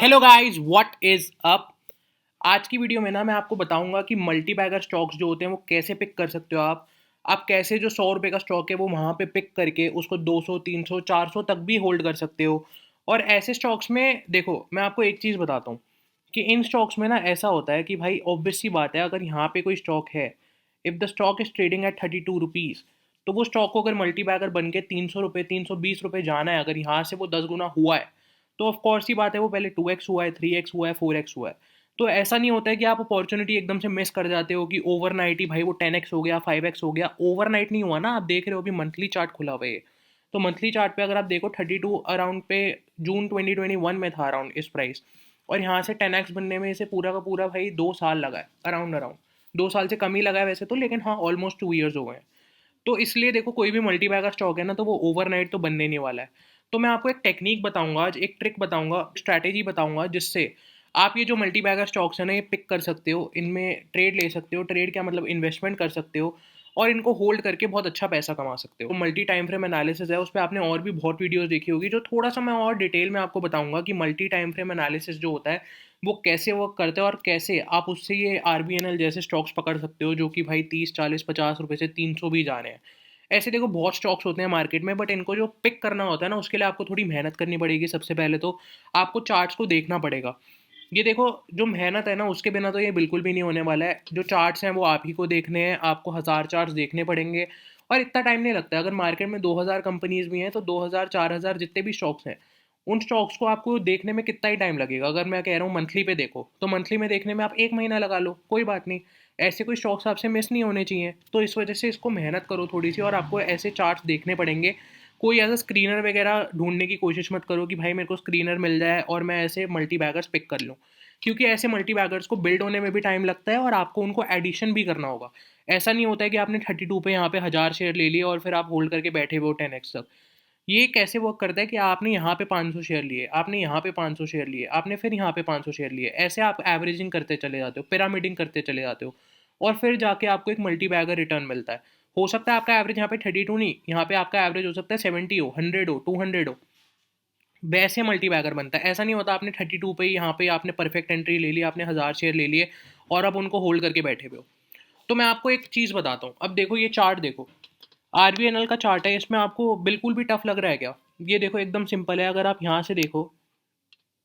Hello guys, what is up. आज की video में ना मैं आपको बताऊंगा कि मल्टी बैगर स्टॉक्स जो होते हैं वो कैसे पिक कर सकते हो आप कैसे जो 100 रुपये का स्टॉक है वो वहाँ पे पिक करके उसको 200 300 400 तक भी होल्ड कर सकते हो। और ऐसे स्टॉक्स में देखो, मैं आपको एक चीज़ बताता हूँ कि इन स्टॉक्स में ना ऐसा होता है कि भाई ऑब्वियस सी बात है, अगर यहाँ पे कोई स्टॉक है, if the stock is trading at 32 rupees, तो वो स्टॉक को अगर मल्टी बैगर बन के 300 रुपये 320 रुपये जाना है, अगर यहाँ से वो 10 गुना हुआ है, तो ऑफ कोर्स ही बात है वो पहले 2x हुआ है, 3x हुआ है, 4x हुआ है। तो ऐसा नहीं होता है कि आप अपॉर्चुनिटी एकदम से मिस कर जाते हो कि ओवरनाइट ही भाई वो 10x हो गया, 5x हो गया। ओवरनाइट नहीं हुआ ना, आप देख रहे हो अभी मंथली चार्ट खुला हुआ है। तो मंथली चार्ट पे अगर आप देखो 32 अराउंड पे जून 2021 में था अराउंड इस प्राइस, और यहाँ से 10x बनने में इसे पूरा का पूरा भाई 2 साल लगा है, अराउंड अराउंड 2 साल से कम ही लगा है वैसे तो, लेकिन हाँ ऑलमोस्ट 2 ईयर्स हो गए हैं। तो इसलिए देखो, कोई भी मल्टी बैगर स्टॉक है ना, तो वो ओवरनाइट तो बनने नहीं वाला है। तो मैं आपको एक टेक्निक बताऊंगा आज, एक ट्रिक बताऊंगा, स्ट्रैटेजी बताऊंगा, जिससे आप ये जो मल्टी बैगर स्टॉक्स है ना ये पिक कर सकते हो, इनमें ट्रेड ले सकते हो। ट्रेड क्या मतलब, इन्वेस्टमेंट कर सकते हो और इनको होल्ड करके बहुत अच्छा पैसा कमा सकते हो। मल्टी टाइम फ्रेम एनालिसिस है, उस पर आपने और भी बहुत वीडियोस देखी होगी, जो थोड़ा सा मैं और डिटेल में आपको बताऊंगा कि मल्टी टाइम फ्रेम एनालिसिस जो होता है वो कैसे वर्क करते हैं और कैसे आप उससे ये RBNL जैसे स्टॉक्स पकड़ सकते हो, जो कि भाई 30 40 50 रुपये से 300 भी जा रहे हैं। ऐसे देखो बहुत स्टॉक्स होते हैं मार्केट में, बट इनको जो पिक करना होता है ना, उसके लिए आपको थोड़ी मेहनत करनी पड़ेगी। सबसे पहले तो आपको चार्ट्स को देखना पड़ेगा। ये देखो, जो मेहनत है ना उसके बिना तो ये बिल्कुल भी नहीं होने वाला है। जो चार्ट्स हैं वो आप ही को देखने हैं, आपको 1000 चार्ट्स देखने पड़ेंगे। और इतना टाइम नहीं लगता है। अगर मार्केट में 2000 कंपनीज भी हैं, तो 2000 4000 जितने भी स्टॉक्स हैं, उन स्टॉक्स को आपको देखने में कितना ही टाइम लगेगा। अगर मैं कह रहा हूँ मंथली पे देखो, तो मंथली में देखने में आप 1 महीना लगा लो, कोई बात नहीं। ऐसे कोई स्टॉक्स आपसे मिस नहीं होने चाहिए, तो इस वजह से इसको मेहनत करो थोड़ी सी, और आपको ऐसे चार्ट्स देखने पड़ेंगे। कोई ऐसा स्क्रीनर वगैरह ढूंढने की कोशिश मत करो कि भाई मेरे को स्क्रीनर मिल जाए और मैं ऐसे मल्टी बैगर्स पिक कर लूँ, क्योंकि ऐसे मल्टी बैगर्स को बिल्ड होने में भी टाइम लगता है और आपको उनको एडिशन भी करना होगा। ऐसा नहीं होता है कि आपने 32 पे यहाँ पे 1000 शेयर ले लिए और फिर आप होल्ड करके बैठे हुए हो 10x तक। ये कैसे वर्क करता है कि आपने यहाँ पे 500 शेयर लिए, आपने यहाँ पे 500 शेयर लिए, आपने फिर यहाँ पे 500 शेयर लिए, ऐसे आप एवरेजिंग करते चले जाते हो, पिरामिडिंग करते चले जाते हो, और फिर जाके आपको एक मल्टी बैगर रिटर्न मिलता है। हो सकता है आपका एवरेज यहाँ पे 32 नहीं, यहाँ पे आपका एवरेज हो सकता है 70 हो, 100 हो, 200 हो। वैसे मल्टी बैगर बनता है। ऐसा नहीं होता आपने 32 पे ही यहाँ पे आपने परफेक्ट एंट्री ले ली, आपने 1000 शेयर ले लिए और अब उनको होल्ड करके बैठे हुए हो। तो मैं आपको एक चीज़ बताता हूँ। अब देखो ये चार्ट देखो, RVNL का चार्ट है, इसमें आपको बिल्कुल भी टफ लग रहा है क्या? ये देखो एकदम सिंपल है। अगर आप यहाँ से देखो,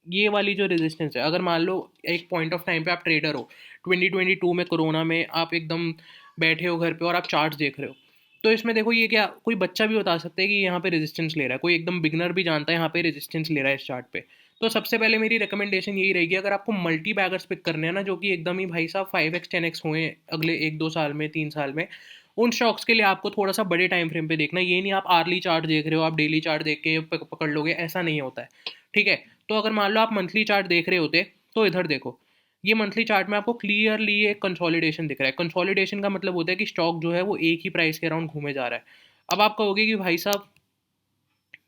ये वाली जो रेजिस्टेंस है, अगर मान लो एक पॉइंट ऑफ टाइम पे आप ट्रेडर हो, 2022 में कोरोना में आप एकदम बैठे हो घर पे और आप चार्ट्स देख रहे हो, तो इसमें देखो ये क्या, कोई बच्चा भी बता सकता है कि यहाँ पे रेजिस्टेंस ले रहा है, कोई एकदम बिगनर भी जानता है यहाँ पे रेजिस्टेंस ले रहा है इस चार्ट पे। तो सबसे पहले मेरी रिकमेंडेशन यही रहेगी, अगर आपको मल्टी बैगर्स पिक करने हैं ना, जो कि एकदम ही भाई साहब 5x 10x हुए अगले 1 2 साल में, 3 साल में, उन स्टॉक्स के लिए आपको थोड़ा सा बड़े टाइम फ्रेम पे देखना। ये नहीं आप आर्ली चार्ट देख रहे हो, आप डेली चार्ट देख के पकड़ लोगे, ऐसा नहीं होता है। ठीक है? तो अगर मान लो आप मंथली चार्ट देख रहे होते, तो इधर देखो, ये मंथली चार्ट में आपको क्लियरली एक कंसोलिडेशन दिख रहा है। कंसोलिडेशन का मतलब होता है कि स्टॉक जो है वो एक ही प्राइस के अराउंड घूमे जा रहा है। अब आप कहोगे कि भाई साहब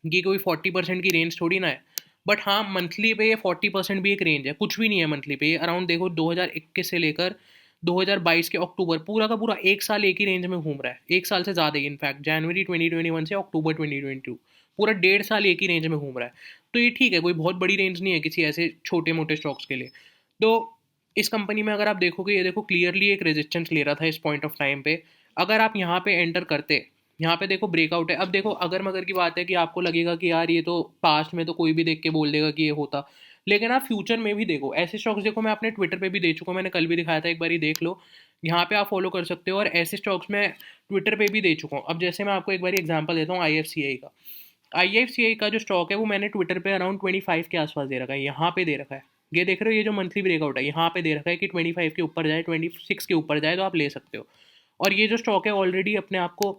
ये कोई 40% की रेंज थोड़ी ना है, बट हाँ मंथली पे ये 40% भी एक रेंज है, कुछ भी नहीं है मंथली पे। ये अराउंड देखो 2021 से लेकर 2022 के अक्टूबर, पूरा का पूरा 1 साल एक ही रेंज में घूम रहा है। 1 साल से ज़्यादा ही, इनफैक्ट जनवरी 2021 से अक्टूबर 2022, पूरा 1.5 साल एक ही रेंज में घूम रहा है। तो ये ठीक है, कोई बहुत बड़ी रेंज नहीं है किसी ऐसे छोटे मोटे स्टॉक्स के लिए। तो इस कंपनी में अगर आप देखोगे, ये देखो क्लियरली एक रेजिस्टेंस ले रहा था इस पॉइंट ऑफ टाइम पे। अगर आप यहाँ पे एंटर करते, यहाँ पे देखो ब्रेकआउट है। अब देखो अगर मगर की बात है कि आपको लगेगा कि यार ये तो पास्ट में तो कोई भी देख के बोल देगा कि ये होता, लेकिन आप फ्यूचर में भी देखो ऐसे स्टॉक्स। देखो मैं अपने ट्विटर पे भी दे चुका हूँ, मैंने कल भी दिखाया था, एक बार ही देख लो। यहाँ पे आप फॉलो कर सकते हो, और ऐसे स्टॉक्स में ट्विटर पे भी दे चुका हूँ। अब जैसे मैं आपको एक बार एग्जांपल देता हूँ IFCI का। IFCI का जो स्टॉक है वो मैंने ट्विटर पे अराउंड 25 के आसपास दे रखा है, यहाँ पे दे रखा है। ये देख रहे हो, ये जो मंथली ब्रेकआउट है यहाँ पे दे रखा है कि 25 के ऊपर जाए, 26 के ऊपर जाए तो आप ले सकते हो। और ये जो स्टॉक है ऑलरेडी अपने आप को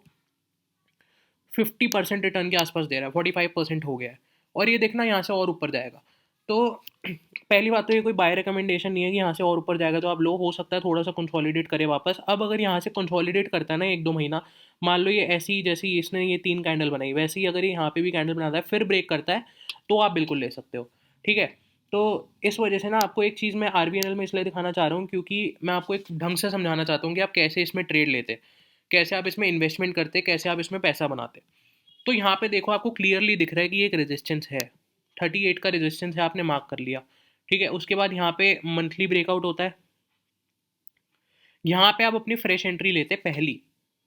50% रिटर्न के आसपास दे रहा है, 45% हो गया है। और ये देखना यहाँ से और ऊपर जाएगा। तो पहली बात तो ये कोई बाय रिकमेंडेशन नहीं है कि यहाँ से और ऊपर जाएगा तो आप लो, हो सकता है थोड़ा सा कंसोलिडेट करे वापस। अब अगर यहाँ से कंसोलिडेट करता है ना 1 2 महीना, मान लो ये ऐसी जैसी इसने ये 3 कैंडल बनाई, वैसे ही अगर ये यहाँ पे भी कैंडल बनाता है फिर ब्रेक करता है, तो आप बिल्कुल ले सकते हो। ठीक है? तो इस वजह से ना आपको एक चीज़ मैं RBNL में इसलिए दिखाना चाह रहा हूँ, क्योंकि मैं आपको एक ढंग से समझाना चाहता हूँ कि आप कैसे इसमें ट्रेड लेते, कैसे आप इसमें इन्वेस्टमेंट करते, कैसे आप इसमें पैसा बनाते। तो यहाँ पे देखो आपको क्लियरली दिख रहा है कि ये एक रेजिस्टेंस है, 38 का रेजिस्टेंस है, आपने मार्क कर लिया। ठीक है, उसके बाद यहाँ पे मंथली ब्रेकआउट होता है। यहाँ पे आप अपनी फ्रेश एंट्री लेते पहली।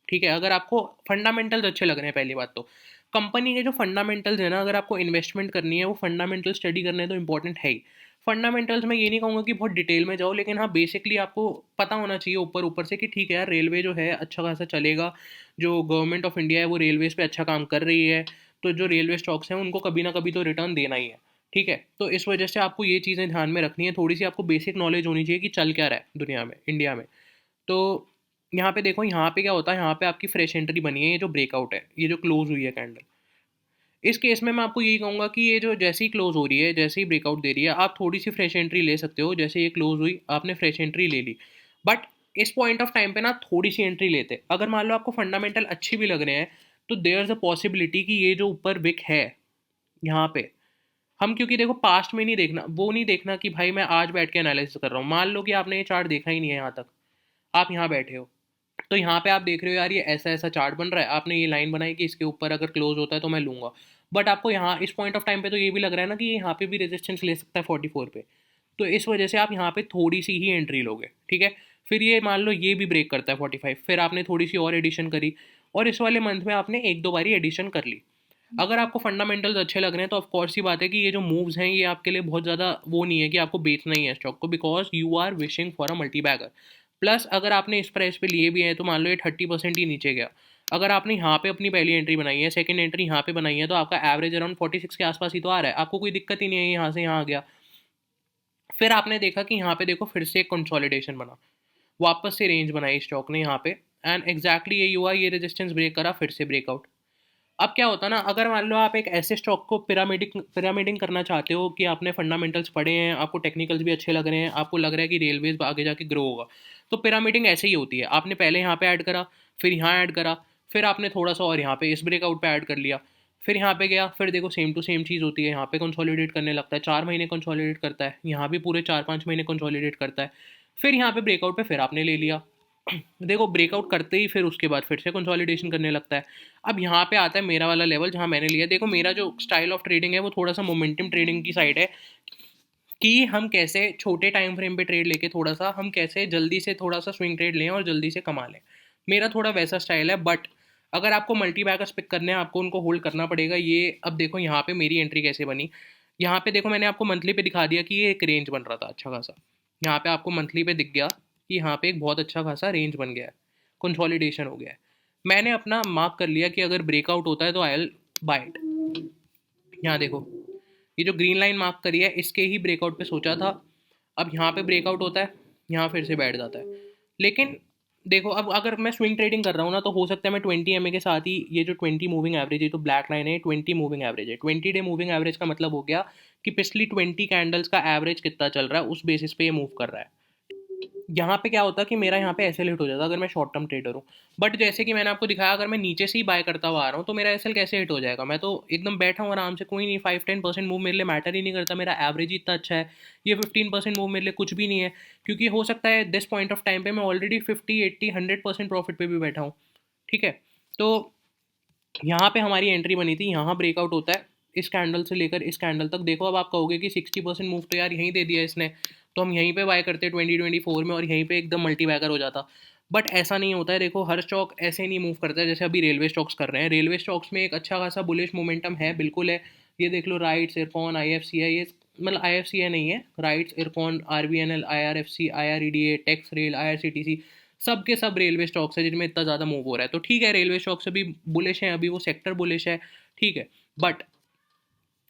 ठीक है, अगर आपको फंडामेंटल्स अच्छे लग रहे हैं, पहली बात तो कंपनी के जो फंडामेंटल्स है ना, अगर आपको इन्वेस्टमेंट करनी है वो फंडामेंटल स्टडी करने तो इंपॉर्टेंट है ही। फंडामेंटल्स में ये नहीं कहूँगा कि बहुत डिटेल में जाओ, लेकिन हाँ बेसिकली आपको पता होना चाहिए ऊपर ऊपर से कि ठीक है यार, रेलवे जो है अच्छा खासा चलेगा, जो गवर्नमेंट ऑफ इंडिया है वो रेलवेज पे अच्छा काम कर रही है, तो जो रेलवे स्टॉक्स हैं उनको कभी ना कभी तो रिटर्न देना ही है। ठीक है, तो इस वजह से आपको ये चीज़ें ध्यान में रखनी है, थोड़ी सी आपको बेसिक नॉलेज होनी चाहिए कि चल क्या रहा है दुनिया में, इंडिया में। तो यहाँ पे देखो, यहाँ पे क्या होता है, यहाँ पे आपकी फ्रेश एंट्री बनी है, ये जो ब्रेकआउट है, ये जो क्लोज हुई है कैंडल, इस केस में मैं आपको यही कहूँगा कि ये जो जैसे ही क्लोज हो रही है, जैसे ही ब्रेकआउट दे रही है, आप थोड़ी सी फ्रेश एंट्री ले सकते हो। जैसे ये क्लोज हुई, आपने फ्रेश एंट्री ले ली, बट इस पॉइंट ऑफ टाइम पे ना थोड़ी सी एंट्री लेते, अगर मान लो आपको फंडामेंटल अच्छी भी लग रहे हैं, तो देयर इज अ पॉसिबिलिटी कि ये जो ऊपर विक है यहाँ पे, हम क्योंकि देखो पास्ट में नहीं देखना, वो नहीं देखना कि भाई मैं आज बैठ के एनालिसिस कर रहा हूँ। मान लो कि आपने ये चार्ट देखा ही नहीं है यहाँ तक, आप यहाँ बैठे हो, तो यहाँ पे आप देख रहे हो यार ये ऐसा ऐसा चार्ट बन रहा है, आपने ये लाइन बनाई कि इसके ऊपर अगर क्लोज होता है तो मैं लूंगा, बट आपको यहाँ इस पॉइंट ऑफ टाइम पे तो ये भी लग रहा है ना कि ये यहाँ पे भी रेजिस्टेंस ले सकता है 44 पे, तो इस वजह से आप यहाँ पे थोड़ी सी ही एंट्री लोगे। ठीक है, फिर ये मान लो ये भी ब्रेक करता है 45, फिर आपने थोड़ी सी और एडिशन करी, और इस वाले मंथ में आपने एक दो बारी एडिशन कर ली। अगर आपको फंडामेंटल्स अच्छे लग रहे हैं तो ऑफकोर्स सी बात है कि ये जो मूव्स हैं ये आपके लिए बहुत ज़्यादा वो नहीं है कि आपको बेचना ही है स्टॉक को, because you are wishing for a multibagger. Plus अगर आपने इस प्राइस पे लिए भी हैं तो मान लो ये 30% ही नीचे गया, अगर आपने यहाँ पे अपनी पहली एंट्री बनाई है, सेकंड एंट्री यहाँ पे बनाई है, तो आपका एवरेज अराउंड 46 के आसपास ही तो आ रहा है, आपको कोई दिक्कत ही नहीं है यहाँ से यहाँ आ गया। फिर आपने देखा कि यहाँ पे देखो फिर से एक कंसोलिडेशन बना, वापस से रेंज बनाई स्टॉक ने यहाँ पे, एंड एग्जैक्टली यही हुआ, ये रेजिस्टेंस ब्रेक करा, फिर से ब्रेकआउट। अब क्या होता है ना, अगर मान लो आप एक ऐसे स्टॉक को पिरामिडिंग करना चाहते हो कि आपने फंडामेंटल्स पढ़े हैं, आपको टेक्निकल्स भी अच्छे लग रहे हैं, आपको लग रहा है कि रेलवेज आगे जाके ग्रो होगा, तो पिरामिडिंग ऐसे ही होती है। आपने पहले यहाँ पे ऐड करा, फिर यहाँ ऐड करा, फिर आपने थोड़ा सा और यहाँ पे इस ब्रेकआउट पे ऐड कर लिया, फिर यहाँ पे गया, फिर देखो सेम टू सेम चीज़ होती है, यहाँ पे कंसोलिडेट करने लगता है, 4 महीने कंसोलिडेट करता है, यहाँ भी पूरे 4-5 महीने कंसोलिडेट करता है, फिर यहाँ पे ब्रेकआउट पे फिर आपने ले लिया। देखो ब्रेकआउट करते ही फिर उसके बाद फिर से कंसोलिडेशन करने लगता है। अब यहाँ पे आता है मेरा वाला लेवल जहाँ मैंने लिया। देखो मेरा जो स्टाइल ऑफ ट्रेडिंग है वो थोड़ा सा मोमेंटम ट्रेडिंग की साइड है, कि हम कैसे छोटे टाइम फ्रेम पे ट्रेड लेके थोड़ा सा हम कैसे जल्दी से थोड़ा सा स्विंग ट्रेड लें और जल्दी से कमा लें। मेरा थोड़ा वैसा स्टाइल है, बट अगर आपको मल्टी बैगर्स पिक करने हैं, आपको उनको होल्ड करना पड़ेगा। ये अब देखो यहाँ पे मेरी एंट्री कैसे बनी, यहाँ पे देखो मैंने आपको मंथली पे दिखा दिया कि ये एक रेंज बन रहा था अच्छा खासा, यहाँ पे आपको मंथली पे दिख गया कि यहाँ पे एक बहुत अच्छा खासा रेंज बन गया है, कंसोलिडेशन हो गया है। मैंने अपना मार्क कर लिया कि अगर ब्रेकआउट होता है तो आई विल बाय इट। यहाँ देखो ये जो ग्रीन लाइन मार्क करी है इसके ही ब्रेकआउट पे सोचा था, अब यहाँ पे ब्रेकआउट होता है, यहाँ फिर से बैठ जाता है। लेकिन देखो अब अगर मैं स्विंग ट्रेडिंग कर रहा हूँ ना, तो हो सकता है मैं 20 MA के साथ ही, ये जो 20 मूविंग एवरेज है तो ब्लैक लाइन है, 20 मूविंग एवरेज है, 20 डे मूविंग एवरेज का मतलब हो गया कि पिछली 20 कैंडल्स का एवरेज कितना चल रहा है, उस बेसिस पे ये मूव कर रहा है। यहाँ पे क्या होता है कि मेरा यहाँ पे एसएल हिट हो जाता अगर मैं शॉर्ट टर्म ट्रेडर हूँ। बट जैसे कि मैंने आपको दिखाया, अगर मैं नीचे से ही बाय करता हुआ आ रहा हूँ तो मेरा एसएल कैसे हिट हो जाएगा, मैं तो एकदम बैठा हूँ आराम से, कोई नहीं, 5-10% मूव मेरे लिए मैटर ही नहीं करता, मेरा एवरेज ही इतना अच्छा है, ये 15% मूव मेरे लिए कुछ भी नहीं है, क्योंकि हो सकता है दिस पॉइंट ऑफ टाइम पे मैं ऑलरेडी 50-80-100% प्रॉफिट पे भी बैठा हूँ। ठीक है, तो यहाँ पे हमारी एंट्री बनी थी, यहाँ ब्रेकआउट होता है, इस कैंडल से लेकर इस कैंडल तक देखो, अब आप कहोगे कि 60% मूव तो यार यहीं दे दिया इसने, तो हम यहीं पे बाय करते 2024 में और यहीं पे एकदम मल्टी बैगर हो जाता। बट ऐसा नहीं होता है, देखो हर स्टॉक ऐसे नहीं मूव करता है जैसे अभी रेलवे स्टॉक्स कर रहे हैं। रेलवे स्टॉक्स में एक अच्छा खासा बुलिश मोमेंटम है, बिल्कुल है। ये देख लो, राइट्स, इरकॉन, IFCI, ये मतलब IFCI नहीं है, RITES, IRCON, RVNL, IRFC, IREDA, Tex rail, IRCTC, सब के सब रेलवे स्टॉक्स है जिनमें इतना ज़्यादा मूव हो रहा है। तो ठीक है, रेलवे स्टॉक्स अभी बुलिश हैं, अभी वो सेक्टर बुलिश है, ठीक है। बट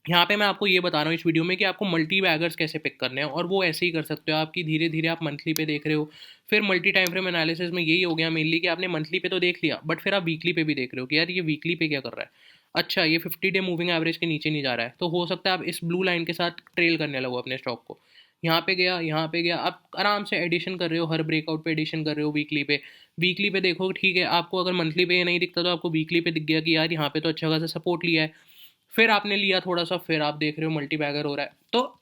यहाँ पे मैं आपको ये बता रहा हूँ इस वीडियो में कि आपको मल्टी बैगर्स कैसे पिक करने हैं, और वो ऐसे ही कर सकते हो आपकी धीरे धीरे, आप मंथली पे देख रहे हो, फिर मल्टी टाइम फ्रेम एनालिसिस में यही हो गया मेनली कि आपने मंथली पे तो देख लिया, बट फिर आप वीकली पे भी देख रहे हो कि यार ये वीकली पे क्या कर रहा है, अच्छा ये 50 डे मूविंग एवरेज के नीचे नहीं जा रहा है, तो हो सकता है आप इस ब्लू लाइन के साथ ट्रेल करने लगो अपने स्टॉक को। यहाँ पे गया, यहाँ पे गया, आप आराम से एडिशन कर रहे हो, हर ब्रेकआउट पे एडिशन कर रहे हो वीकली पे। वीकली पे देखो ठीक है, आपको अगर मंथली पे ये नहीं दिखता तो आपको वीकली पे दिख गया कि यार यहाँ पे तो अच्छा खासा सपोर्ट लिया है, फिर आपने लिया थोड़ा सा, फिर आप देख रहे हो मल्टी बैगर हो रहा है। तो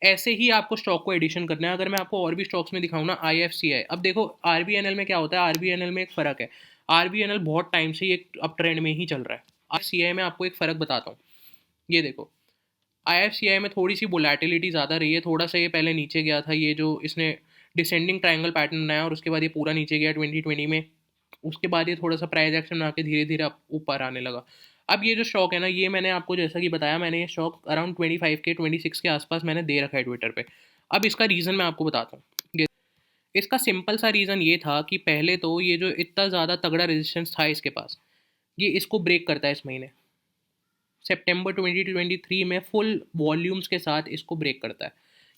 ऐसे ही आपको स्टॉक को एडिशन करना है। अगर मैं आपको और भी स्टॉक्स में दिखाऊँ ना, IFCI, अब देखो RBNL में क्या होता है, RBNL में एक फ़र्क है, RBNL बहुत टाइम से ये अप ट्रेंड में ही चल रहा है। IFCI में आपको एक फ़र्क बताता हूँ, ये देखो IFCI में थोड़ी सी वोलेटिलिटी ज़्यादा रही है, थोड़ा सा ये पहले नीचे गया था, ये जो इसने डिसेंडिंग ट्रायंगल पैटर्न बनाया और उसके बाद ये पूरा नीचे गया 2020 में। उसके बाद ये थोड़ा सा प्राइस एक्शन बना के धीरे धीरे ऊपर आने लगा। अब ये जो स्टॉक है ना, ये मैंने आपको जैसा कि बताया, मैंने ये स्टॉक अराउंड 25 के 26 के आसपास मैंने दे रखा है ट्विटर पे। अब इसका रीज़न मैं आपको बताता हूँ। इसका सिंपल सा रीज़न ये था कि पहले तो ये जो इतना ज़्यादा तगड़ा रेजिस्टेंस था इसके पास, ये इसको ब्रेक करता है इस महीने सितंबर 2023 में फुल वॉल्यूम्स के साथ इसको ब्रेक करता है।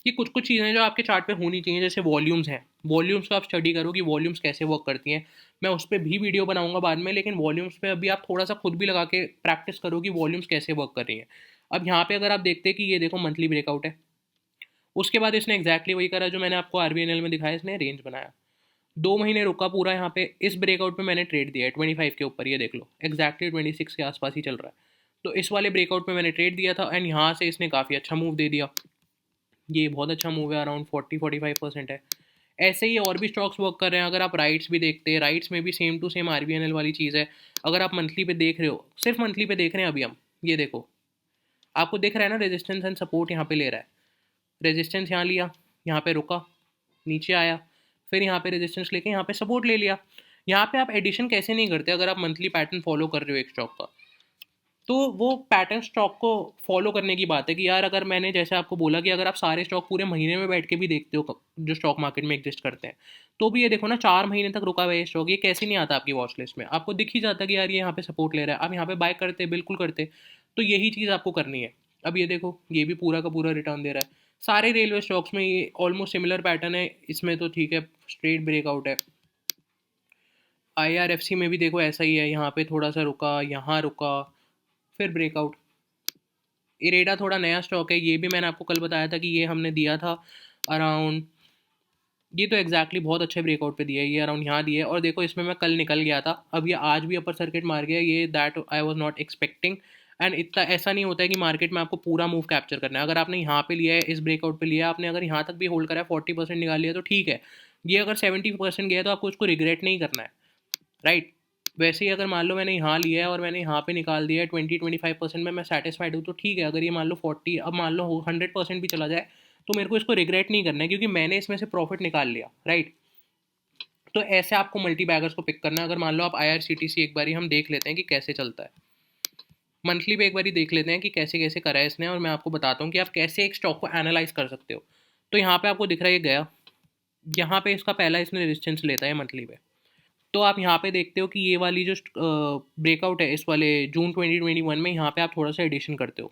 ये कुछ कुछ चीज़ें जो आपके चार्ट पे होनी चाहिए, जैसे वॉल्यूम्स हैं, वॉल्यूम्स को आप स्टडी करो कि वॉल्यूम्स कैसे वर्क करती हैं। मैं उस पर भी वीडियो बनाऊंगा बाद में, लेकिन वॉल्यूम्स पे अभी आप थोड़ा सा खुद भी लगा के प्रैक्टिस करो कि वॉल्यूम्स कैसे वर्क कर रही हैं। अब यहाँ पे अगर आप देखते हैं कि ये देखो मंथली ब्रेकआउट है, उसके बाद इसने एग्जैक्टली वही करा जो मैंने आपको RVNL में दिखाया, इसने रेंज बनाया, 2 महीने रुका पूरा यहाँ पे। इस ब्रेकआउट पे मैंने ट्रेड दिया है 25 के ऊपर, ये देख लो एग्जैक्टली 26 के आसपास ही चल रहा है। तो इस वाले ब्रेकआउट पे मैंने ट्रेड दिया था एंड यहाँ से इसने काफ़ी अच्छा मूव दे दिया। ये बहुत अच्छा मूव है, अराउंड 40-45% है। ऐसे ही और भी स्टॉक्स वर्क कर रहे हैं। अगर आप राइट्स भी देखते हैं, राइट्स में भी सेम टू सेम RVNL वाली चीज़ है। अगर आप मंथली पे देख रहे हो, सिर्फ मंथली पे देख रहे हैं अभी हम, ये देखो आपको दिख रहा है ना, रेजिस्टेंस एंड सपोर्ट यहाँ पे ले रहा है। रेजिस्टेंस यहाँ लिया, यहाँ पे रुका, नीचे आया, फिर यहाँ पे रेजिस्टेंस लेके यहाँ पे सपोर्ट ले लिया। यहाँ पे आप एडिशन कैसे नहीं करते अगर आप मंथली पैटर्न फॉलो कर रहे हो एक स्टॉक का? तो वो पैटर्न स्टॉक को फॉलो करने की बात है कि यार, अगर मैंने जैसे आपको बोला कि अगर आप सारे स्टॉक पूरे महीने में बैठ के भी देखते हो जो स्टॉक मार्केट में एग्जिस्ट करते हैं, तो भी ये देखो ना 4 महीने तक रुका हुआ है ये स्टॉक, ये कैसे नहीं आता आपकी वॉच लिस्ट में? आपको दिख ही जाता कि यार ये यहाँ पे सपोर्ट ले रहा है, आप यहाँ पे बाय करते, बिल्कुल करते। तो यही चीज़ आपको करनी है। अब ये देखो, ये भी पूरा का पूरा रिटर्न दे रहा है। सारे रेलवे स्टॉक्स में ये ऑलमोस्ट सिमिलर पैटर्न है। इसमें तो ठीक है, स्ट्रेट ब्रेकआउट है। IRFC में भी देखो ऐसा ही है, यहाँ पे थोड़ा सा रुका, यहाँ रुका, फिर ब्रेकआउट। इरेडा थोड़ा नया स्टॉक है, ये भी मैंने आपको कल बताया था कि ये हमने दिया था अराउंड, ये तो एग्जैक्टली बहुत अच्छे ब्रेकआउट पे दिया है, ये अराउंड यहाँ दिया है। और देखो इसमें मैं कल निकल गया था, अब ये आज भी अपर सर्किट मार गया, ये that I was not expecting. And इतना ऐसा नहीं होता है कि मार्केट में आपको पूरा मूव कैप्चर करना है। अगर आपने यहाँ पे लिया है, इस ब्रेकआउट पे लिया है आपने, अगर यहाँ तक भी होल्ड करा है, 40% निकाल लिया तो ठीक है। ये अगर 70% गया तो आपको उसको रिग्रेट नहीं करना है, राइट? वैसे ही अगर मान लो मैंने यहाँ लिया है और मैंने यहाँ पे निकाल दिया है 20-25% में, मैं सेटिस्फाइड हूँ तो ठीक है। अगर ये मान लो 40, अब मान लो 100% भी चला जाए, तो मेरे को इसको रिग्रेट नहीं करना है क्योंकि मैंने इसमें से प्रॉफिट निकाल लिया, राइट? तो ऐसे आपको मल्टी बैगर्स को पिक करना है। अगर मान लो आप IRCTC एक बारी हम देख लेते हैं कि कैसे चलता है, मंथली पे एक बारी देख लेते हैं कि कैसे कैसे करा है इसने, और मैं आपको बताता हूँ कि आप कैसे एक स्टॉक को एनालाइज कर सकते हो। तो यहाँ पे आपको दिख रहा है ये गया, यहाँ पे इसका पहला इसने रेजिस्टेंस लेता है मंथली पे। तो आप यहाँ पे देखते हो कि ये वाली जो ब्रेकआउट है इस वाले जून 2021 में, यहाँ पे आप थोड़ा सा एडिशन करते हो।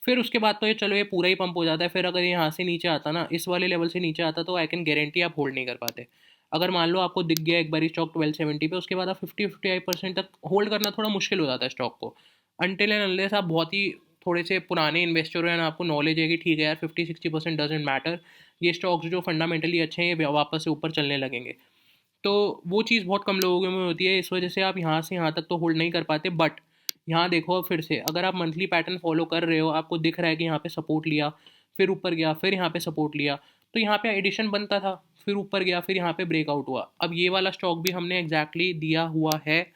फिर उसके बाद तो ये चलो ये पूरा ही पंप हो जाता है। फिर अगर ये यहाँ से नीचे आता ना, इस वाले लेवल से नीचे आता, तो आई कैन गारंटी आप होल्ड नहीं कर पाते। अगर मान लो आपको दिख गया एक बार स्टॉक 1270 पे, उसके बाद आप 50-55% तक होल्ड करना थोड़ा मुश्किल हो जाता है स्टॉक को, अनटिल एंड अनलेस आप बहुत ही थोड़े से पुराने इन्वेस्टर हो, आपको नॉलेज है कि ठीक है यार 50-60% डजेंट मैटर, ये स्टॉक्स जो फंडामेंटली अच्छे हैं ये वापस से ऊपर चलने लगेंगे। तो वो चीज़ बहुत कम लोगों में होती है, इस वजह से आप यहाँ से यहाँ तक तो होल्ड नहीं कर पाते। बट यहाँ देखो, अब फिर से अगर आप मंथली पैटर्न फॉलो कर रहे हो, आपको दिख रहा है कि यहाँ पे सपोर्ट लिया, फिर ऊपर गया, फिर यहाँ पे सपोर्ट लिया, तो यहाँ पे एडिशन बनता था, फिर ऊपर गया, फिर यहाँ पे ब्रेकआउट हुआ। अब ये वाला स्टॉक भी हमने एग्जैक्टली दिया हुआ है,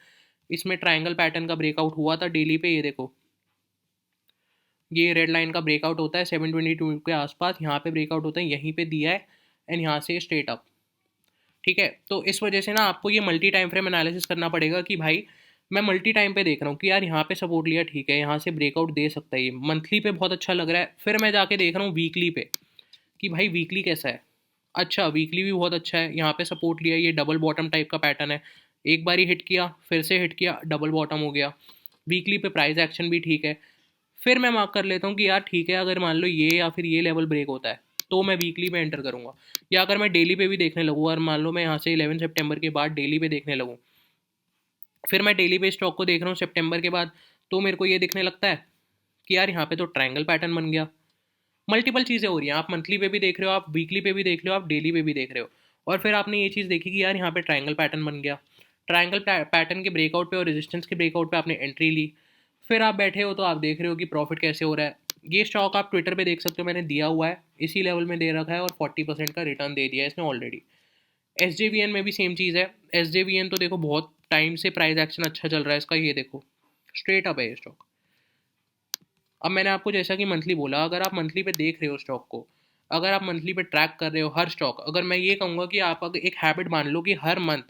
इसमें ट्राइंगल पैटर्न का ब्रेकआउट हुआ था डेली पे, ये देखो ये रेड लाइन का ब्रेकआउट होता है 722 के आसपास, यहाँ पे ब्रेकआउट होता है, यहीं पे दिया है एंड यहाँ से स्ट्रेट अप, ठीक है? तो इस वजह से ना आपको ये मल्टी टाइम फ्रेम एनालिसिस करना पड़ेगा कि भाई मैं मल्टी टाइम पे देख रहा हूँ कि यार यहाँ पे सपोर्ट लिया, ठीक है, यहाँ से ब्रेकआउट दे सकता है, ये मंथली पे बहुत अच्छा लग रहा है। फिर मैं जाके देख रहा हूँ वीकली पे कि भाई वीकली कैसा है। अच्छा, वीकली भी बहुत अच्छा है, यहाँ पे सपोर्ट लिया, ये डबल बॉटम टाइप का पैटर्न है, एक बारी हिट किया, फिर से हिट किया, डबल बॉटम हो गया। वीकली पे प्राइस एक्शन भी ठीक है। फिर मैं मार्क कर लेता हूँ कि यार ठीक है, अगर मान लो ये या फिर ये लेवल ब्रेक होता है तो मैं वीकली पे एंटर करूँगा, या अगर मैं डेली पे भी देखने लगूँ, और मान लो मैं यहाँ से 11 सितंबर के बाद डेली पे देखने लगूँ, फिर मैं डेली पे स्टॉक को देख रहा हूँ सितंबर के बाद, तो मेरे को ये दिखने लगता है कि यार यहाँ पे तो ट्रायंगल पैटर्न बन गया। मल्टीपल चीज़ें हो रही हैं, आप मंथली पे भी देख रहे हो, आप वीकली पे भी देख रहे हो, आप डेली पे भी देख रहे हो, और फिर आपने ये चीज़ देखी कि यार यहाँ पे ट्रायंगल पैटर्न बन गया। ट्रायंगल पैटर्न के ब्रेकआउट पे और रेजिस्टेंस के ब्रेकआउट पे आपने एंट्री ली, फिर आप बैठे हो तो आप देख रहे हो कि प्रॉफिट कैसे हो रहा है। ये स्टॉक आप ट्विटर पे देख सकते हो, मैंने दिया हुआ है, इसी लेवल में दे रखा है और 40% का रिटर्न दे दिया है इसने ऑलरेडी। SJVN में भी सेम चीज़ है। SJVN तो देखो बहुत टाइम से प्राइस एक्शन अच्छा चल रहा है इसका, ये देखो स्ट्रेट अप है ये स्टॉक। अब मैंने आपको जैसा कि मंथली बोला, अगर आप मंथली पे देख रहे हो स्टॉक को, अगर आप मंथली पे ट्रैक कर रहे हो हर स्टॉक, अगर मैं ये कहूँगा कि आप अगर एक हैबिट मान लो कि हर मंथ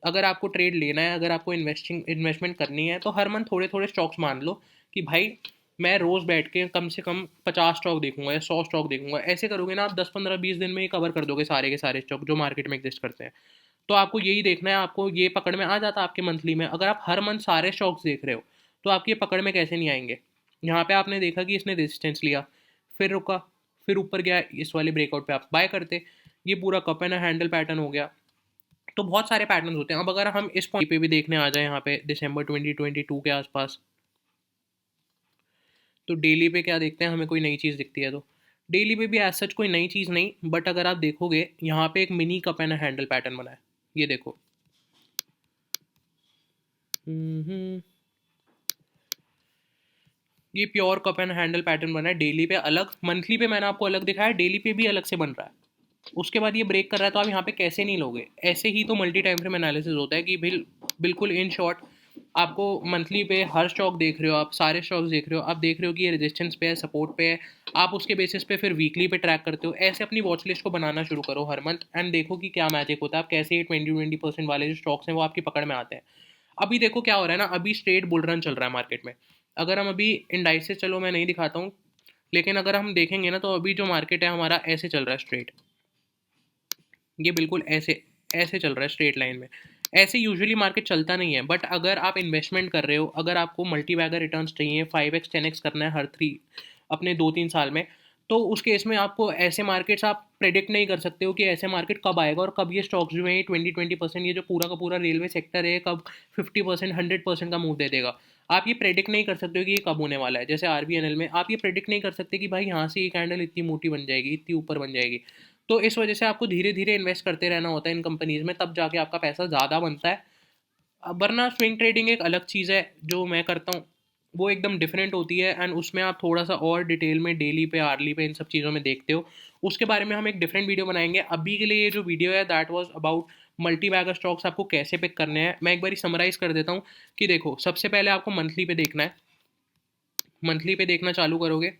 अगर आपको ट्रेड लेना है, अगर आपको इन्वेस्टमेंट करनी है, तो हर मंथ थोड़े थोड़े स्टॉक्स मान लो कि भाई मैं रोज़ बैठ के कम से कम 50 स्टॉक देखूंगा या 100 स्टॉक देखूंगा। ऐसे करोगे ना आप 10 15 20 दिन में ही कवर कर दोगे सारे के सारे स्टॉक जो मार्केट में एग्जिस्ट करते हैं। तो आपको यही देखना है, आपको ये पकड़ में आ जाता है आपके मंथली में। अगर आप हर मंथ सारे स्टॉक्स देख रहे हो तो आपकी ये पकड़ में कैसे नहीं आएंगे। यहाँ पे आपने देखा कि इसने रेजिस्टेंस लिया, फिर रुका, फिर ऊपर गया, इस वाले ब्रेकआउट पे आप बाय करते। ये पूरा कप एंड हैंडल पैटर्न हो गया। तो बहुत सारे पैटर्न होते हैं। अब अगर हम इस पॉइंट पे भी देखने आ जाए, यहाँ पे दिसंबर 2022 के आसपास, तो डेली पे क्या देखते हैं, हमें कोई नई चीज़ दिखती है। तो डेली पे भी एज सच कोई नई चीज़ नहीं, बट अगर आप देखोगे यहाँ पे एक mini cup and handle pattern बना है, ये देखो। हम्म, ये pure cup and handle pattern बना है डेली पे अलग, मंथली पे मैंने आपको अलग दिखाया, डेली पे भी अलग से बन रहा है। उसके बाद ये ब्रेक कर रहा है, तो आप यहाँ पे कैसे नहीं लोगे। ऐसे ही तो मल्टी टाइम फ्रेम एनालिसिस होता है कि बिल्कुल इन शॉर्ट आपको मंथली पे हर स्टॉक देख रहे हो, आप सारे स्टॉक्स देख रहे हो, आप देख रहे हो कि ये रेजिस्टेंस पे है, सपोर्ट पे है, आप उसके बेसिस पे फिर वीकली पे ट्रैक करते हो। ऐसे अपनी वॉच लिस्ट को बनाना शुरू करो हर मंथ, एंड देखो कि क्या मैजिक होता है, आप कैसे ये 20% वाले जो स्टॉक्स हैं वो आपकी पकड़ में आते हैं। अभी देखो क्या हो रहा है ना, अभी स्ट्रेट बुल रन चल रहा है मार्केट में। अगर हम अभी इंडाइसेस, चलो मैं नहीं दिखाता हूँ, लेकिन अगर हम देखेंगे ना तो अभी जो मार्केट है हमारा ऐसे चल रहा है स्ट्रेट, ये बिल्कुल ऐसे ऐसे चल रहा है स्ट्रेट लाइन में। ऐसे यूजुअली मार्केट चलता नहीं है, बट अगर आप इन्वेस्टमेंट कर रहे हो, अगर आपको मल्टी बैगर रिटर्न्स चाहिए, 5x 10x करना है हर अपने 2 3 साल में, तो उस केस में आपको ऐसे मार्केट्स आप प्रेडिक्ट नहीं कर सकते हो कि ऐसे मार्केट कब आएगा और कब ये स्टॉक्स जो है 20% ये जो पूरा का पूरा रेलवे सेक्टर है कब 50% 100% का मूव दे देगा। आप ये प्रेडिक्ट नहीं कर सकते हो कि ये कब होने वाला है। जैसे RBNL में आप ये प्रेडिक्ट नहीं कर सकते कि भाई यहाँ से ये कैंडल इतनी मोटी बन जाएगी, इतनी ऊपर बन जाएगी। तो इस वजह से आपको धीरे धीरे इन्वेस्ट करते रहना होता है इन कंपनीज में, तब जाके आपका पैसा ज़्यादा बनता है। वरना स्विंग ट्रेडिंग एक अलग चीज़ है जो मैं करता हूँ, वो एकदम डिफरेंट होती है, एंड उसमें आप थोड़ा सा और डिटेल में डेली पे, आर्ली पे, इन सब चीज़ों में देखते हो। उसके बारे में हम एक डिफरेंट वीडियो बनाएंगे। अभी के लिए ये जो वीडियो है that was about multibagger stocks आपको कैसे पिक करने हैं। मैं एक बार समराइज कर देता हूँ कि देखो, सबसे पहले आपको मंथली पे देखना है। मंथली पे देखना चालू करोगे,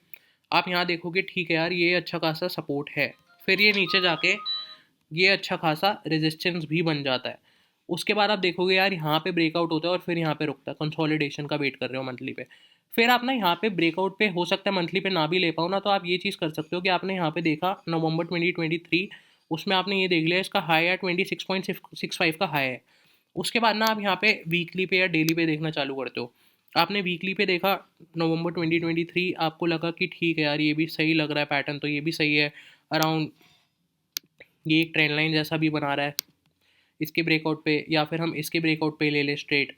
आप यहाँ देखोगे ठीक है यार ये अच्छा खासा सपोर्ट है, फिर ये नीचे जाके ये अच्छा खासा रेजिस्टेंस भी बन जाता है। उसके बाद आप देखोगे यार यहाँ पे ब्रेकआउट होता है और फिर यहाँ पे रुकता है, कंसोलिडेशन का वेट कर रहे हो मंथली पे। फिर आप ना यहाँ पे ब्रेकआउट पे हो सकता है मंथली पे ना भी ले पाओ ना, तो आप ये चीज़ कर सकते हो कि आपने यहाँ पे देखा नवंबर 2023, उसमें आपने ये देख लिया इसका हाई है 26.65 का हाई है। उसके बाद ना आप यहाँ पे वीकली पे या डेली पे देखना चालू करते हो। आपने वीकली पे देखा नवंबर 2023, आपको लगा कि ठीक है यार ये भी सही लग रहा है पैटर्न, तो ये भी सही है, अराउंड ये एक ट्रेंड लाइन जैसा भी बना रहा है इसके ब्रेकआउट पे, या फिर हम इसके ब्रेकआउट पे ले लें स्ट्रेट,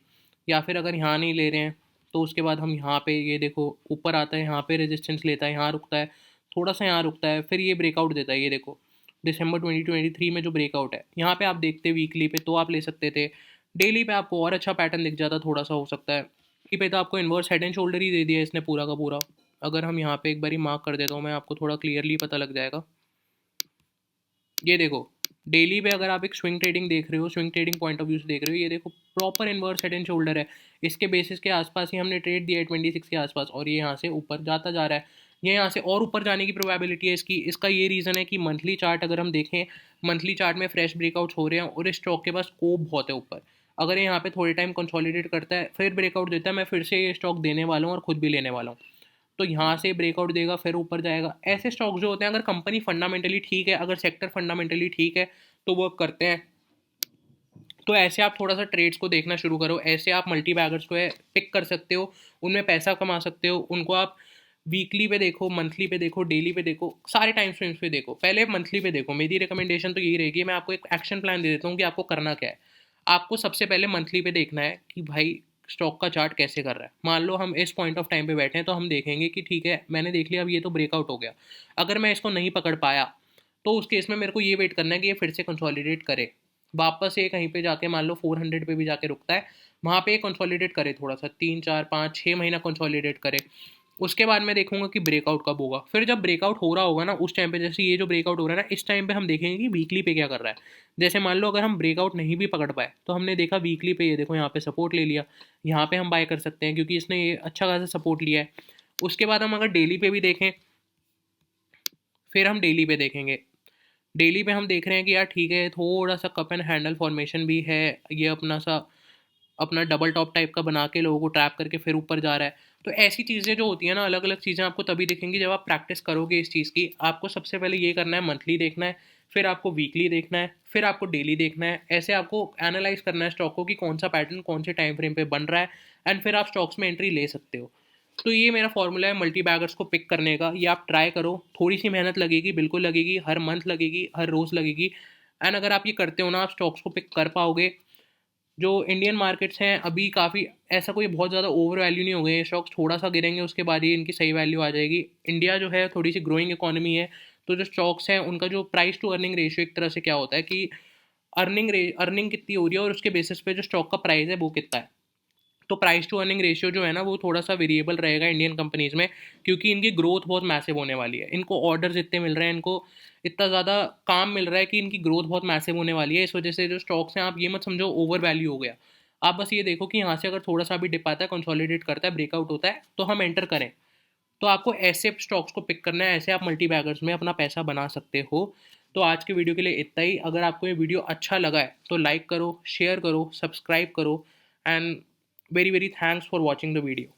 या फिर अगर यहाँ नहीं ले रहे हैं तो उसके बाद हम यहाँ पे ये देखो ऊपर आता है, यहाँ पे रेजिस्टेंस लेता है, यहाँ रुकता है, थोड़ा सा यहाँ रुकता है, फिर ये ब्रेकआउट देता है। ये देखो दिसंबर 2023 में जो ब्रेकआउट है यहाँ पे आप देखते वीकली पे तो आप ले सकते थे। डेली पे आपको और अच्छा पैटर्न दिख जाता, थोड़ा सा हो सकता है कि पे तो आपको इन्वर्स हेड एंड शोल्डर ही दे दिया इसने पूरा का पूरा। अगर हम यहाँ पे एक बारी मार्क कर देता हूँ मैं, आपको थोड़ा क्लियरली पता लग जाएगा। ये देखो डेली पे अगर आप एक स्विंग ट्रेडिंग देख रहे हो, swing trading point of view से देख रहे हो, ये देखो proper inverse head and shoulder है। इसके बेसिस के आसपास ही हमने ट्रेड दिया है 26 के आसपास, और ये यहाँ से ऊपर जाता जा रहा है। ये यहाँ से और ऊपर जाने की प्रोबेबिलिटी है इसकी। इसका ये रीज़न है कि मंथली चार्ट अगर हम देखें, मंथली चार्ट में फ्रेश ब्रेकआउट्स हो रहे हैं और इस स्टॉक के पास स्कोप बहुत है ऊपर। अगर ये यहाँ पे थोड़े टाइम कंसोलिडेट करता है, फिर ब्रेकआउट देता है, मैं फिर से ये स्टॉक देने वाला हूँ और खुद भी लेने वाला हूँ। तो यहाँ से ब्रेकआउट देगा, फिर ऊपर जाएगा। ऐसे स्टॉक्स जो होते हैं, अगर कंपनी फंडामेंटली ठीक है, अगर सेक्टर फंडामेंटली ठीक है, तो वर्क करते हैं। तो ऐसे आप थोड़ा सा ट्रेड्स को देखना शुरू करो, ऐसे आप मल्टी बैगर्स को है पिक कर सकते हो, उनमें पैसा कमा सकते हो। उनको आप वीकली पे देखो, मंथली पे देखो, डेली पे देखो, सारे टाइम फ्रेम्स पे देखो। पहले मंथली पे देखो, मेरी रिकमेंडेशन तो यही रहेगी। मैं आपको एक एक्शन प्लान दे देता हूँ कि आपको करना क्या है। आपको सबसे पहले मंथली पे देखना है कि भाई स्टॉक का चार्ट कैसे कर रहा है। मान लो हम इस पॉइंट ऑफ टाइम पे बैठे हैं, तो हम देखेंगे कि ठीक है मैंने देख लिया अब ये तो ब्रेकआउट हो गया। अगर मैं इसको नहीं पकड़ पाया तो उस केस में मेरे को ये वेट करना है कि ये फिर से कंसोलिडेट करे, वापस ये कहीं पे जाके मान लो 400 पे भी जाके रुकता है, वहाँ पे कंसोलिडेट करे, थोड़ा सा 3 4 5 6 महीना कंसोलिडेट करे। उसके बाद मैं देखूंगा कि ब्रेकआउट कब होगा। फिर जब ब्रेकआउट हो रहा होगा ना उस टाइम पे, जैसे ये जो ब्रेकआउट हो रहा है ना, इस टाइम पे हम देखेंगे कि वीकली पे क्या कर रहा है। जैसे मान लो अगर हम ब्रेकआउट नहीं भी पकड़ पाए, तो हमने देखा वीकली पे ये देखो यहाँ पे सपोर्ट ले लिया, यहाँ पे हम बाय कर सकते हैं क्योंकि इसने ये अच्छा खासा सपोर्ट लिया है। उसके बाद हम अगर डेली पे भी देखें, फिर हम डेली पे देखेंगे। डेली पे हम देख रहे हैं कि यार ठीक है, थोड़ा सा कप एंड हैंडल फॉर्मेशन भी है, ये अपना डबल टॉप टाइप का बना के लोगों को ट्रैप करके फिर ऊपर जा रहा है। तो ऐसी चीज़ें जो होती हैं ना, अलग अलग चीज़ें आपको तभी दिखेंगी जब आप प्रैक्टिस करोगे इस चीज़ की। आपको सबसे पहले ये करना है, मंथली देखना है, फिर आपको वीकली देखना है, फिर आपको डेली देखना है। ऐसे आपको एनालाइज करना है स्टॉक को कि कौन सा पैटर्न कौन से टाइम फ्रेम पे बन रहा है, एंड फिर आप स्टॉक्स में एंट्री ले सकते हो। तो ये मेरा फॉर्मूला है मल्टी बैगर्स को पिक करने का। ये आप ट्राई करो, थोड़ी सी मेहनत लगेगी, बिल्कुल लगेगी, हर मंथ लगेगी, हर रोज़ लगेगी। एंड अगर आप ये करते हो ना, आप स्टॉक्स को पिक कर पाओगे। जो इंडियन मार्केट्स हैं अभी काफ़ी, ऐसा कोई बहुत ज़्यादा ओवर वैल्यू नहीं हो गए, स्टॉक्स थोड़ा सा गिरेंगे उसके बाद ही इनकी सही वैल्यू आ जाएगी। इंडिया जो है थोड़ी सी ग्रोइंग इकोनॉमी है, तो जो स्टॉक्स हैं उनका जो प्राइस टू अर्निंग रेशियो एक तरह से क्या होता है कि अर्निंग कितनी हो रही है और उसके बेसिस पे जो स्टॉक का प्राइस है वो कितना है। तो प्राइस टू अर्निंग रेशियो जो है ना, वो थोड़ा सा वेरिएबल रहेगा इंडियन कंपनीज में, क्योंकि इनकी ग्रोथ बहुत मैसिव होने वाली है। इनको ऑर्डर्स इतने मिल रहे हैं, इनको इतना ज़्यादा काम मिल रहा है कि इनकी ग्रोथ बहुत मैसिव होने वाली है। इस वजह से जो स्टॉक्स हैं, आप ये मत समझो ओवर वैल्यू हो गया। आप बस ये देखो कि यहाँ से अगर थोड़ा सा भी डिप आता है, कंसोलिडेट करता है, ब्रेकआउट होता है, तो हम एंटर करें। तो आपको ऐसे स्टॉक्स को पिक करना है, ऐसे आप मल्टी बैगर्स में अपना पैसा बना सकते हो। तो आज के वीडियो के लिए इतना ही। अगर आपको ये वीडियो अच्छा लगा है तो लाइक करो, शेयर करो, सब्सक्राइब करो, and very very thanks for watching the video.